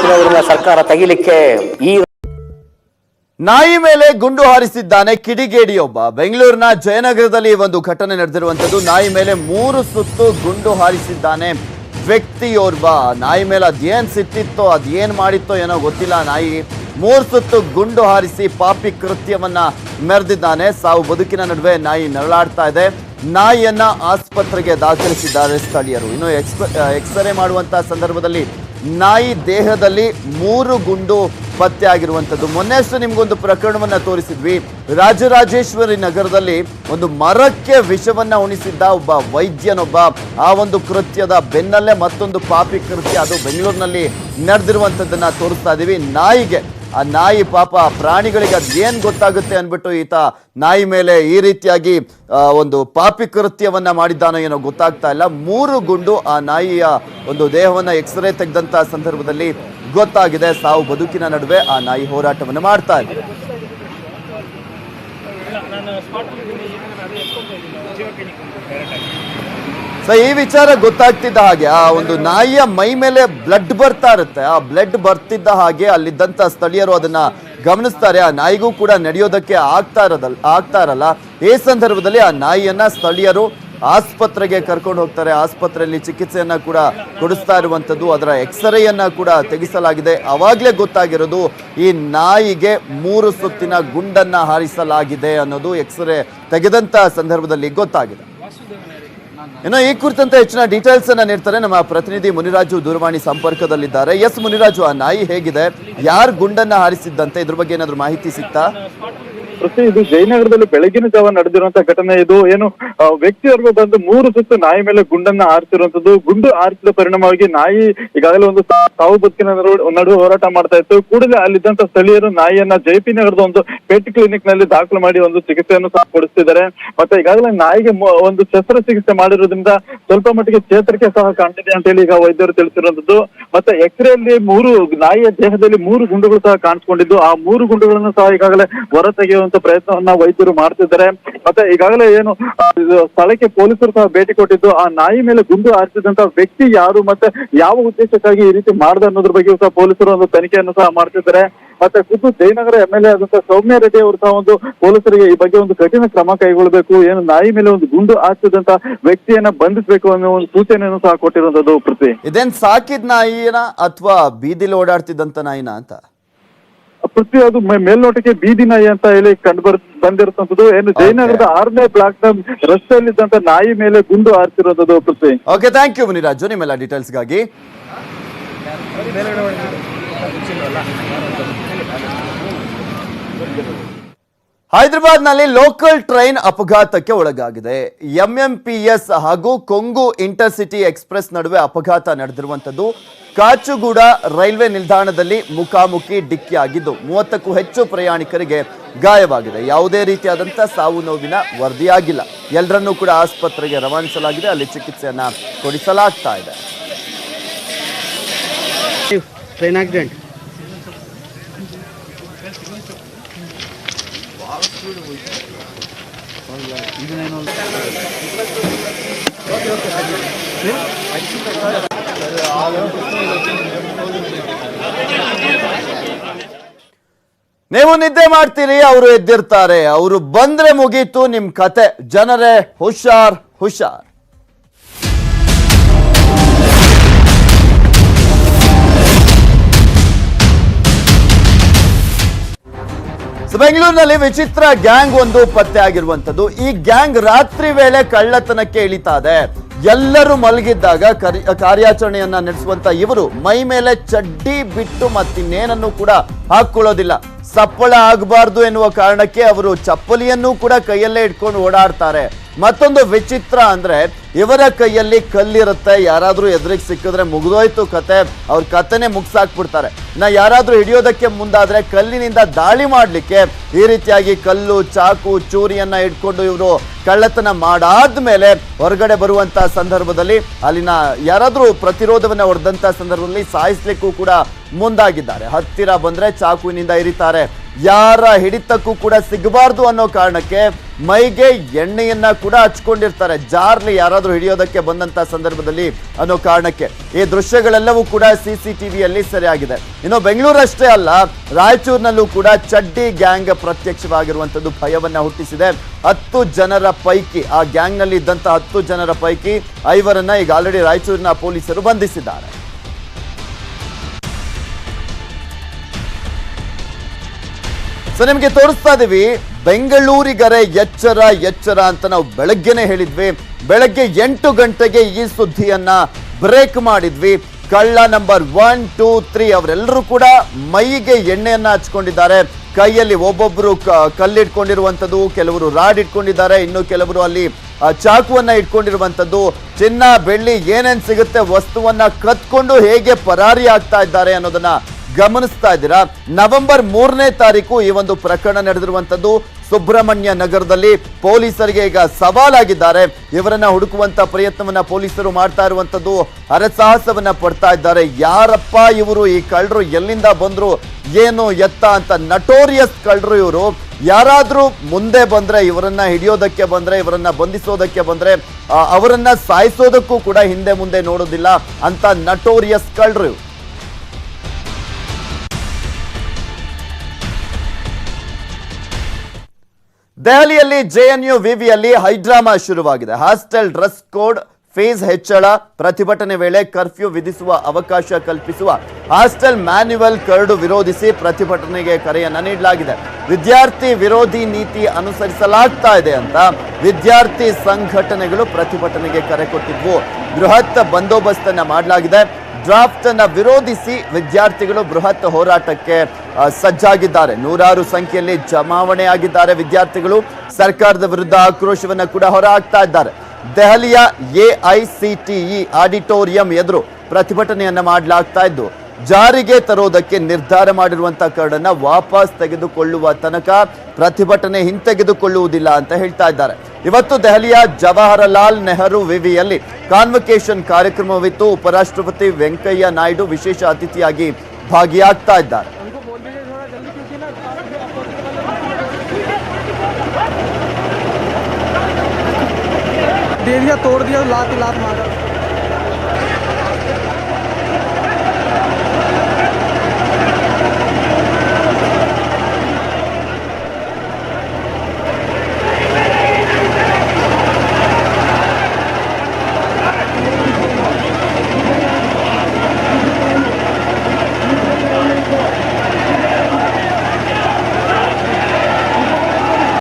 ಇವತ್ತಿನ ಸರ್ಕಾರ ತೆಗಿಲಿಕ್ಕೆ ಈ ನಾಯಿ ಮೇಲೆ ಗುಂಡು ಹಾರಿಸಿದ್ದಾನೆ ಕಿಡಿಗೇಡಿಯೊಬ್ಬ. ಬೆಂಗಳೂರಿನ ಜಯನಗರದಲ್ಲಿ ಒಂದು ಘಟನೆ ನಡೆದಿರುವಂತದ್ದು. ನಾಯಿ ಮೇಲೆ 3 ಸುತ್ತು ಗುಂಡು ಹಾರಿಸಿದ್ದಾನೆ ವ್ಯಕ್ತಿಯೋರ್ವ. ನಾಯಿ ಮೇಲೆ ಅದೇನ್ ಸಿಟ್ಟಿತ್ತೋ ಅದೇನ್ ಮಾಡಿತ್ತೋ ಏನೋ ಗೊತ್ತಿಲ್ಲ. ನಾಯಿ 3 ಸುತ್ತು ಗುಂಡು ಹಾರಿಸಿ ಪಾಪಿ ಕೃತ್ಯವನ್ನ ಮೆರೆದಿದ್ದಾನೆ. ಸಾವು ಬದುಕಿನ ನಡುವೆ ನಾಯಿ ನರಳಾಡ್ತಾ ಇದೆ. ನಾಯಿಯನ್ನ ಆಸ್ಪತ್ರೆಗೆ ದಾಖಲಿಸಿದ್ದಾರೆ ಸ್ಥಳೀಯರು. ಇನ್ನು ಎಕ್ಸ್ರೇ ಮಾಡುವಂತಹ ಸಂದರ್ಭದಲ್ಲಿ ನಾಯಿ ದೇಹದಲ್ಲಿ 3 ಗುಂಡು ಪತ್ತೆ ಆಗಿರುವಂಥದ್ದು. ಮೊನ್ನೆಷ್ಟು ನಿಮ್ಗೊಂದು ಪ್ರಕರಣವನ್ನ ತೋರಿಸಿದ್ವಿ. ರಾಜರಾಜೇಶ್ವರಿ ನಗರದಲ್ಲಿ ಒಂದು ಮರಕ್ಕೆ ವಿಷವನ್ನ ಉಣಿಸಿದ್ದ ಒಬ್ಬ ವೈದ್ಯನೊಬ್ಬ. ಆ ಒಂದು ಕೃತ್ಯದ ಬೆನ್ನಲ್ಲೇ ಮತ್ತೊಂದು ಪಾಪಿ ಕೃತ್ಯ, ಅದು ಬೆಂಗಳೂರಿನಲ್ಲಿ ನಡೆದಿರುವಂಥದ್ದನ್ನ ತೋರಿಸ್ತಾ ಇದೀವಿ. ಆ ನಾಯಿ ಪಾಪ ಪ್ರಾಣಿಗಳಿಗೆ ಅದೇನ್ ಗೊತ್ತಾಗುತ್ತೆ ಅನ್ಬಿಟ್ಟು ಈತ ನಾಯಿ ಮೇಲೆ ಈ ರೀತಿಯಾಗಿ ಒಂದು ಪಾಪಿ ಕೃತ್ಯವನ್ನ ಮಾಡಿದ್ದಾನೋ ಏನೋ ಗೊತ್ತಾಗ್ತಾ ಇಲ್ಲ. 3 ಗುಂಡು ಆ ನಾಯಿಯ ಒಂದು ದೇಹವನ್ನ ಎಕ್ಸ್ರೇ ತೆಗೆದಂತ ಸಂದರ್ಭದಲ್ಲಿ ಗೊತ್ತಾಗಿದೆ. ಸಾವು ಬದುಕಿನ ನಡುವೆ ಆ ನಾಯಿ ಹೋರಾಟವನ್ನು ಮಾಡ್ತಾ ಇದೆ. ಸೊ ಈ ವಿಚಾರ ಗೊತ್ತಾಗ್ತಿದ್ದ ಹಾಗೆ ಆ ಒಂದು ನಾಯಿಯ ಮೈ ಮೇಲೆ ಬ್ಲಡ್ ಬರ್ತಾ ಇರುತ್ತೆ. ಆ ಬ್ಲಡ್ ಬರ್ತಿದ್ದ ಹಾಗೆ ಅಲ್ಲಿದ್ದಂತ ಸ್ಥಳೀಯರು ಅದನ್ನ ಗಮನಿಸ್ತಾರೆ. ಆ ನಾಯಿಗೂ ಕೂಡ ನಡೆಯೋದಕ್ಕೆ ಆಗ್ತಾ ಇರಲ್ಲ. ಈ ಸಂದರ್ಭದಲ್ಲಿ ಆ ನಾಯಿಯನ್ನ ಸ್ಥಳೀಯರು ಆಸ್ಪತ್ರೆಗೆ ಕರ್ಕೊಂಡು ಹೋಗ್ತಾರೆ. ಆಸ್ಪತ್ರೆಯಲ್ಲಿ ಚಿಕಿತ್ಸೆಯನ್ನ ಕೂಡ ಕೊಡಿಸ್ತಾ ಇರುವಂತದ್ದು. ಅದರ ಎಕ್ಸ್ರೇಯನ್ನ ಕೂಡ ತೆಗೆಸಲಾಗಿದೆ. ಅವಾಗ್ಲೇ ಗೊತ್ತಾಗಿರೋದು ಈ ನಾಯಿಗೆ 3 ಸುತ್ತಿನ ಗುಂಡನ್ನ ಹಾರಿಸಲಾಗಿದೆ ಅನ್ನೋದು ಎಕ್ಸ್ರೇ ತೆಗೆದಂತ ಸಂದರ್ಭದಲ್ಲಿ ಗೊತ್ತಾಗಿದೆ. ಇನ್ನು ಈ ಕುರಿತಂತೆ ಹೆಚ್ಚಿನ ಡೀಟೇಲ್ಸ್ ಅನ್ನ ನೀಡ್ತಾರೆ ನಮ್ಮ ಪ್ರತಿನಿಧಿ ಮುನಿರಾಜು ದೂರವಾಣಿ ಸಂಪರ್ಕದಲ್ಲಿದ್ದಾರೆ. ಎಸ್ ಮುನಿರಾಜು, ಆ ನಾಯಿ ಹೇಗಿದೆ, ಯಾರು ಗುಂಡನ್ನ ಹಾರಿಸಿದ್ದಂತೆ, ಇದ್ರ ಬಗ್ಗೆ ಏನಾದ್ರು ಮಾಹಿತಿ ಸಿಗ್ತಾ? ಇದು ಜಯನಗರದಲ್ಲಿ ಬೆಳಗಿನ ಜಾವ ನಡೆದಿರುವಂತಹ ಘಟನೆ. ಇದು ಏನು ವ್ಯಕ್ತಿಯವರು ಬಂದು 3 ಸುತ್ತು ನಾಯಿ ಮೇಲೆ ಗುಂಡನ್ನ ಹಾರಿಸಿರುವಂತದ್ದು. ಗುಂಡು ಹಾರಿಸಿದ ಪರಿಣಾಮವಾಗಿ ನಾಯಿ ಈಗಾಗಲೇ ಒಂದು ಸಾವು ಬದುಕಿನ ನಡುವೆ ಹೋರಾಟ ಮಾಡ್ತಾ ಇತ್ತು. ಕೂಡಲೇ ಅಲ್ಲಿದ್ದಂತ ಸ್ಥಳೀಯರು ನಾಯಿಯನ್ನ ಜೆಪಿ ನಗರದ ಒಂದು ಪೆಟ್ ಕ್ಲಿನಿಕ್ ನಲ್ಲಿ ದಾಖಲು ಮಾಡಿ ಒಂದು ಚಿಕಿತ್ಸೆಯನ್ನು ಸಹ ಕೊಡಿಸ್ತಿದ್ದಾರೆ. ಮತ್ತೆ ಈಗಾಗಲೇ ನಾಯಿಗೆ ಒಂದು ಶಸ್ತ್ರಚಿಕಿತ್ಸೆ ಮಾಡಿರೋದ್ರಿಂದ ಸ್ವಲ್ಪ ಮಟ್ಟಿಗೆ ಚೇತರಿಕೆ ಸಹ ಕಾಣ್ತಿದೆ ಅಂತ ಹೇಳಿ ಈಗ ವೈದ್ಯರು ತಿಳಿಸಿರುವಂತದ್ದು. ಮತ್ತೆ ಎಕ್ಸ್ರೇಯಲ್ಲಿ ನಾಯಿಯ ದೇಹದಲ್ಲಿ 3 ಗುಂಡುಗಳು ಸಹ ಕಾಣಿಸ್ಕೊಂಡಿದ್ದು. ಆ 3 ಗುಂಡುಗಳನ್ನು ಸಹ ಈಗಾಗಲೇ ಹೊರ ತೆಗೆಯುವಂತ ಪ್ರಯತ್ನವನ್ನ ವೈದ್ಯರು ಮಾಡ್ತಿದ್ದಾರೆ. ಮತ್ತೆ ಈಗಾಗಲೇ ಏನು ಸ್ಥಳಕ್ಕೆ ಪೊಲೀಸರು ಸಹ ಭೇಟಿ ಕೊಟ್ಟಿದ್ದು. ಆ ನಾಯಿ ಮೇಲೆ ಗುಂಡು ಹಾರಿಸಿದಂತ ವ್ಯಕ್ತಿ ಯಾರು ಮತ್ತೆ ಯಾವ ಉದ್ದೇಶಕ್ಕಾಗಿ ಈ ರೀತಿ ಮಾಡಿದ ಅನ್ನೋದ್ರ ಬಗ್ಗೆ ಸಹ ಪೊಲೀಸರು ಒಂದು ತನಿಖೆಯನ್ನು ಸಹ ಮಾಡ್ತಿದ್ದಾರೆ. ಮತ್ತೆ ಖುದ್ದು ಜಯನಗರ MLA ಆದಂತಹ ಸೌಮ್ಯ ರೆಡ್ಡಿ ಅವರು ಸಹ ಒಂದು ಪೊಲೀಸರಿಗೆ ಈ ಬಗ್ಗೆ ಒಂದು ಕಠಿಣ ಕ್ರಮ ಕೈಗೊಳ್ಳಬೇಕು, ಏನು ನಾಯಿ ಮೇಲೆ ಒಂದು ಗುಂಡು ಹಾರಿಸಿದಂತ ವ್ಯಕ್ತಿಯನ್ನ ಬಂಧಿಸಬೇಕು ಅನ್ನೋ ಒಂದು ಸೂಚನೆಯನ್ನು ಸಹ ಕೊಟ್ಟಿರುವಂತದ್ದು. ಪೃಥ್ವಿ, ಇದೇನ್ ಸಾಕಿದ್ ನಾಯಿನ ಅಥವಾ ಬೀದಿಲಿ ಓಡಾಡ್ತಿದ್ದಂತ ನಾಯಿನ ಅಂತ? ಪೃಥ್ವಿ, ಅದು ಮೇಲ್ನೋಟಕ್ಕೆ ಬೀದಿ ನಾಯಿ ಅಂತ ಹೇಳಿ ಬಂದಿರುವಂತದ್ದು. ಏನು ಜಯನಗರದ 6ನೇ ಬ್ಲಾಕ್ ನ ರಸ್ತೆಯಲ್ಲಿದ್ದಂತ ನಾಯಿ ಮೇಲೆ ಗುಂಡು ಹಾರಿಸಿರುವಂತದ್ದು. ಪೃಥ್ವಿ, ಓಕೆ, ಥ್ಯಾಂಕ್ ಯು ಮುನಿರಾಜು ನಿಮ್ಮೆಲ್ಲ ಡೀಟೇಲ್ಸ್ಗಾಗಿ. ಹೈದರಾಬಾದ್ನಲ್ಲಿ ಲೋಕಲ್ ಟ್ರೈನ್ ಅಪಘಾತಕ್ಕೆ ಒಳಗಾಗಿದೆ. MMPS ಹಾಗೂ ಕೊಂಗು ಇಂಟರ್ಸಿಟಿ ಎಕ್ಸ್ಪ್ರೆಸ್ ನಡುವೆ ಅಪಘಾತ ನಡೆದಿರುವಂತದ್ದು. ಕಾಚುಗೂಡ ರೈಲ್ವೆ ನಿಲ್ದಾಣದಲ್ಲಿ ಮುಖಾಮುಖಿ ಡಿಕ್ಕಿ ಆಗಿದ್ದು 30ಕ್ಕೂ ಹೆಚ್ಚು ಪ್ರಯಾಣಿಕರಿಗೆ ಗಾಯವಾಗಿದೆ. ಯಾವುದೇ ರೀತಿಯಾದಂಥ ಸಾವು ನೋವಿನ ವರದಿಯಾಗಿಲ್ಲ. ಎಲ್ಲರನ್ನೂ ಕೂಡ ಆಸ್ಪತ್ರೆಗೆ ರವಾನಿಸಲಾಗಿದೆ. ಅಲ್ಲಿ ಚಿಕಿತ್ಸೆಯನ್ನ ಕೊಡಿಸಲಾಗ್ತಾ ಇದೆ. ಟ್ರೈನ್ ಆಕ್ಸಿಡೆಂಟ್ ನೀವು ನಿದ್ದೆ ಮಾಡ್ತೀರಿ, ಅವರು ಎದ್ದಿರ್ತಾರೆ. ಅವರು ಬಂದ್ರೆ ಮುಗೀತು ನಿಮ್ ಕತೆ. ಜನರೇ ಹುಷಾರ್ ಹುಷಾರ್. ಬೆಂಗಳೂರಿನಲ್ಲಿ ವಿಚಿತ್ರ ಗ್ಯಾಂಗ್ ಒಂದು ಪತ್ತೆ ಆಗಿರುವಂತದ್ದು. ಈ ಗ್ಯಾಂಗ್ ರಾತ್ರಿ ವೇಳೆ ಕಳ್ಳತನಕ್ಕೆ ಇಳಿತಾ ಇದೆ. ಎಲ್ಲರೂ ಮಲಗಿದ್ದಾಗ ಕಾರ್ಯಾಚರಣೆಯನ್ನ ನಡೆಸುವಂತ ಇವರು ಮೈ ಮೇಲೆ ಚಡ್ಡಿ ಬಿಟ್ಟು ಮತ್ತಿನ್ನೇನನ್ನು ಕೂಡ ಹಾಕೊಳ್ಳೋದಿಲ್ಲ. ಸಪ್ಪಳ ಆಗಬಾರ್ದು ಎನ್ನುವ ಕಾರಣಕ್ಕೆ ಅವರು ಚಪ್ಪಲಿಯನ್ನು ಕೂಡ ಕೈಯಲ್ಲೇ ಇಟ್ಕೊಂಡು ಓಡಾಡ್ತಾರೆ. ಮತ್ತೊಂದು ವಿಚಿತ್ರ ಅಂದ್ರೆ ಇವರ ಕೈಯಲ್ಲಿ ಕಲ್ಲಿರುತ್ತೆ. ಯಾರಾದ್ರೂ ಎದುರಿಗೆ ಸಿಕ್ಕಿದ್ರೆ ಮುಗಿದೋಯ್ತು ಕತೆ, ಅವ್ರ ಕತೆನೆ ಮುಗಿಸಾಕ್ಬಿಡ್ತಾರೆ. ಯಾರಾದ್ರೂ ಹಿಡಿಯೋದಕ್ಕೆ ಮುಂದಾದ್ರೆ ಕಲ್ಲಿನಿಂದ ದಾಳಿ ಮಾಡ್ಲಿಕ್ಕೆ ಈ ರೀತಿಯಾಗಿ ಕಲ್ಲು, ಚಾಕು, ಚೂರಿಯನ್ನ ಇಟ್ಕೊಂಡು ಇವರು ಕಳ್ಳತನ ಮಾಡಾದ್ಮೇಲೆ ಹೊರಗಡೆ ಬರುವಂತ ಸಂದರ್ಭದಲ್ಲಿ ಅಲ್ಲಿನ ಯಾರಾದ್ರೂ ಪ್ರತಿರೋಧವನ್ನ ಹೊಡೆದಂತ ಸಂದರ್ಭದಲ್ಲಿ ಸಾಯಿಸ್ಲಿಕ್ಕೂ ಕೂಡ ಮುಂದಾಗಿದ್ದಾರೆ. ಹತ್ತಿರ ಬಂದ್ರೆ ಚಾಕುವಿನಿಂದ ಇರಿತಾರೆ. ಯಾರ ಹಿಡಿತಕ್ಕೂ ಕೂಡ ಸಿಗಬಾರ್ದು ಅನ್ನೋ ಕಾರಣಕ್ಕೆ ಮೈಗೆ ಎಣ್ಣೆಯನ್ನ ಕೂಡ ಹಚ್ಕೊಂಡಿರ್ತಾರೆ, ಜಾರ್ಲಿ ಯಾರಾದ್ರೂ ಹಿಡಿಯೋದಕ್ಕೆ ಬಂದಂತ ಸಂದರ್ಭದಲ್ಲಿ ಅನ್ನೋ ಕಾರಣಕ್ಕೆ. ಈ ದೃಶ್ಯಗಳೆಲ್ಲವೂ ಕೂಡ CCTVಯಲ್ಲಿ ಸೆರೆಯಾಗಿದೆ. ಇನ್ನು ಬೆಂಗಳೂರು ಅಷ್ಟೇ ಅಲ್ಲ, ರಾಯಚೂರಿನಲ್ಲೂ ಕೂಡ ಚಡ್ಡಿ ಗ್ಯಾಂಗ್ ಪ್ರತ್ಯಕ್ಷವಾಗಿರುವಂತದ್ದು ಭಯವನ್ನ ಹುಟ್ಟಿಸಿದೆ. 10 ಜನರ ಪೈಕಿ, ಆ ಗ್ಯಾಂಗ್ ನಲ್ಲಿ ಇದ್ದಂತ 10 ಜನರ ಪೈಕಿ 5ರನ್ನ ಈಗ ಆಲ್ರೆಡಿ ರಾಯಚೂರಿನ ಪೊಲೀಸರು ಬಂಧಿಸಿದ್ದಾರೆ. ಸೊ ನಿಮಗೆ ತೋರಿಸ್ತಾ ಇದೀವಿ, ಬೆಂಗಳೂರಿಗರೆ ಎಚ್ಚರ ಎಚ್ಚರ ಅಂತ ನಾವು ಬೆಳಗ್ಗೆನೆ ಹೇಳಿದ್ವಿ. ಬೆಳಗ್ಗೆ 8 ಗಂಟೆಗೆ ಈ ಸುದ್ದಿಯನ್ನ ಬ್ರೇಕ್ ಮಾಡಿದ್ವಿ. ಕಳ್ಳ ನಂಬರ್ 1, 2, 3 ಅವರೆಲ್ಲರೂ ಕೂಡ ಮೈಗೆ ಎಣ್ಣೆಯನ್ನ ಹಚ್ಕೊಂಡಿದ್ದಾರೆ. ಕೈಯಲ್ಲಿ ಒಬ್ಬೊಬ್ರು ಕಲ್ಲಿಟ್ಕೊಂಡಿರುವಂಥದ್ದು, ಕೆಲವರು ರಾಡ್ ಇಟ್ಕೊಂಡಿದ್ದಾರೆ, ಇನ್ನು ಕೆಲವರು ಅಲ್ಲಿ ಚಾಕುವನ್ನ ಇಟ್ಕೊಂಡಿರುವಂಥದ್ದು. ಚಿನ್ನ ಬೆಳ್ಳಿ ಏನೇನ್ ಸಿಗುತ್ತೆ ವಸ್ತುವನ್ನ ಕತ್ಕೊಂಡು ಹೇಗೆ ಪರಾರಿ ಆಗ್ತಾ ಇದ್ದಾರೆ ಅನ್ನೋದನ್ನ ಗಮನಿಸ್ತಾ ಇದ್ದೀರಾ. ನವೆಂಬರ್ 3ನೇ ತಾರೀಕು ಈ ಒಂದು ಪ್ರಕರಣ ನಡೆದಿರುವಂತದ್ದು ಸುಬ್ರಹ್ಮಣ್ಯ ನಗರದಲ್ಲಿ. ಪೊಲೀಸರಿಗೆ ಈಗ ಸವಾಲಾಗಿದ್ದಾರೆ. ಇವರನ್ನ ಹುಡುಕುವಂತ ಪ್ರಯತ್ನವನ್ನ ಪೊಲೀಸರು ಮಾಡ್ತಾ ಇರುವಂತದ್ದು, ಹರಸಾಹಸವನ್ನ ಪಡ್ತಾ ಇದ್ದಾರೆ. ಯಾರಪ್ಪ ಇವರು, ಈ ಕಳ್ಳರು ಎಲ್ಲಿಂದ ಬಂದ್ರು, ಏನು ಎತ್ತ ಅಂತ. ನಟೋರಿಯಸ್ ಕಳ್ಳರು ಇವರು. ಯಾರಾದ್ರೂ ಮುಂದೆ ಬಂದ್ರೆ, ಇವರನ್ನ ಹಿಡಿಯೋದಕ್ಕೆ ಬಂದ್ರೆ, ಇವರನ್ನ ಬಂಧಿಸೋದಕ್ಕೆ ಬಂದ್ರೆ, ಅವರನ್ನ ಸಾಯಿಸೋದಕ್ಕೂ ಕೂಡ ಹಿಂದೆ ಮುಂದೆ ನೋಡೋದಿಲ್ಲ ಅಂತ ನಟೋರಿಯಸ್ ಕಳ್ಳರು ಇವರು. ದೆಹಲಿಯಲ್ಲಿ JNU ವಿವಿಯಲ್ಲಿ ಹೈಡ್ರಾಮಾ ಶುರುವಾಗಿದೆ. ಹಾಸ್ಟೆಲ್ ಡ್ರೆಸ್ ಕೋಡ್, ಫೀಸ್ ಹೆಚ್ಚಳ, ಪ್ರತಿಭಟನೆ ವೇಳೆ ಕರ್ಫ್ಯೂ ವಿಧಿಸುವ ಅವಕಾಶ ಕಲ್ಪಿಸುವ ಹಾಸ್ಟೆಲ್ ಮ್ಯಾನ್ಯುವಲ್ ಕರಡು ವಿರೋಧಿಸಿ ಪ್ರತಿಭಟನೆಗೆ ಕರೆಯನ್ನ ನೀಡಲಾಗಿದೆ. ವಿದ್ಯಾರ್ಥಿ ವಿರೋಧಿ ನೀತಿ ಅನುಸರಿಸಲಾಗ್ತಾ ಇದೆ ಅಂತ ವಿದ್ಯಾರ್ಥಿ ಸಂಘಟನೆಗಳು ಪ್ರತಿಭಟನೆಗೆ ಕರೆ ಕೊಟ್ಟಿದ್ವು. ಬೃಹತ್ ಬಂದೋಬಸ್ತನ್ನ ಮಾಡಲಾಗಿದೆ. ಡ್ರಾಫ್ಟ್ ಅನ್ನ ವಿರೋಧಿಸಿ ವಿದ್ಯಾರ್ಥಿಗಳು ಬೃಹತ್ ಹೋರಾಟಕ್ಕೆ ಸಜ್ಜಾಗಿದ್ದಾರೆ. 100 ಸಂಖ್ಯೆಯಲ್ಲಿ ಜಮಾವಣೆ ಆಗಿದ್ದಾರೆ ವಿದ್ಯಾರ್ಥಿಗಳು. ಸರ್ಕಾರದ ವಿರುದ್ಧ ಆಕ್ರೋಶವನ್ನ ಕೂಡ ಹೊರಹಾಕ್ತಾ ಇದ್ದಾರೆ. ದೆಹಲಿಯ AICTE ಆಡಿಟೋರಿಯಂ ಎದುರು ಪ್ರತಿಭಟನೆಯನ್ನ ಮಾಡಲಾಗ್ತಾ ಇದ್ದು, ಜಾರಿಗೆ ತರೋದಕ್ಕೆ ನಿರ್ಧಾರ ಮಾಡಿರುವಂತಹ ಕರಡನ್ನ ವಾಪಸ್ ತೆಗೆದುಕೊಳ್ಳುವ ತನಕ ಪ್ರತಿಭಟನೆ ಹಿಂತೆಗೆದುಕೊಳ್ಳುವುದಿಲ್ಲ ಅಂತ ಹೇಳ್ತಾ ಇದ್ದಾರೆ. ಇವತ್ತು ದೆಹಲಿಯ ಜವಾಹರಲಾಲ್ ನೆಹರು ವಿವಿಯಲ್ಲಿ ಕಾನ್ವೊಕೇಶನ್ ಕಾರ್ಯಕ್ರಮವಿತ್ತು. ಉಪರಾಷ್ಟ್ರಪತಿ ವೆಂಕಯ್ಯ ನಾಯ್ಡು ವಿಶೇಷ ಅತಿಥಿಯಾಗಿ ಭಾಗಿಯಾಗ್ತಾ ಇದ್ದಾರೆ. दे दिया, तोड़ दिया, लात लात मारा।